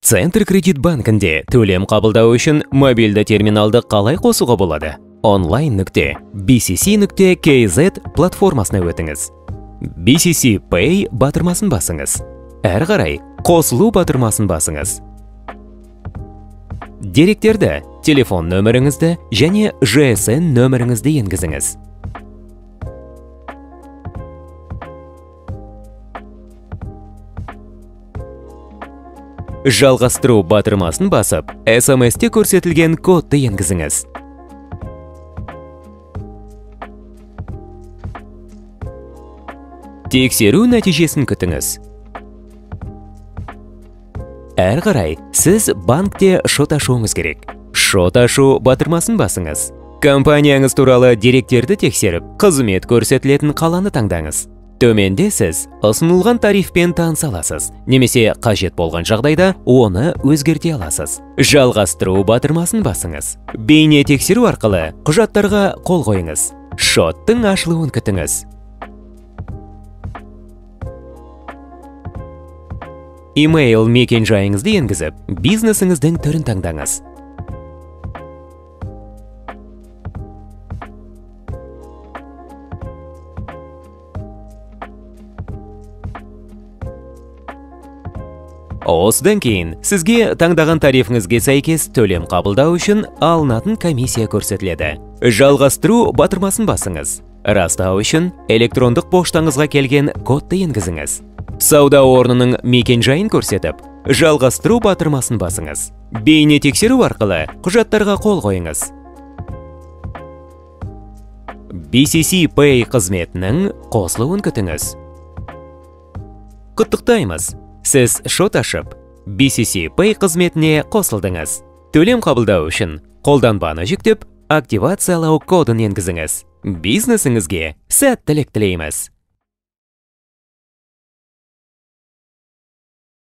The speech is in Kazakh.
Центр кредит банкінде төлем қабылдау үшін мобильді терминалды қалай қосуға болады? Online.bcc.kz платформасына өтіңіз. BCC Pay батырмасын басыңыз. Әрі қарай қосылу батырмасын басыңыз. Деректерді, телефон нөміріңізді және GSM нөміріңізді енгізіңіз. Жалғастыру батырмасын басып, SMS-те көрсетілген кодты енгізіңіз. Тексеру нәтижесін күтіңіз. Әрі қарай, сіз банкте шот ашуыңыз керек. Шот ашу батырмасын басыңыз. Компанияңыз туралы деректерді тексеріп, қызмет көрсетілетін қаланы таңдаңыз. Төменде сіз ұсынылған тарифпен таныса аласыз, немесе қажет болған жағдайда оны өзгерте аласыз. Жалғастыру батырмасын басыңыз. Бейне тексеру арқылы құжаттарға қол қойыңыз. Шоттың ашылуын күтіңіз. Email мекен-жайыңызды енгізіп, бизнесіңіздің түрін таңдаңыз. Осыдан кейін сізге таңдаған тарифіңізге сәйкес төлем қабылдау үшін алынатын комиссия көрсетіледі. Жалғастыру батырмасын басыңыз. Растау үшін электрондық поштаңызға келген кодты енгізіңіз. Сауда орнының мекен-жайын көрсетіп, жалғастыру батырмасын басыңыз. Бейне тексеру арқылы құжаттарға қол қойыңыз. BCC Pay қызметінің қосылуын күтіңіз. Құттықтаймыз! Сіз шот ашып, BCC Pay қызметіне қосылдыңыз. Төлем қабылдау үшін қолданбаны жүктеп, активациялау кодын енгізіңіз. Бизнесіңізге сәттілік тілейміз.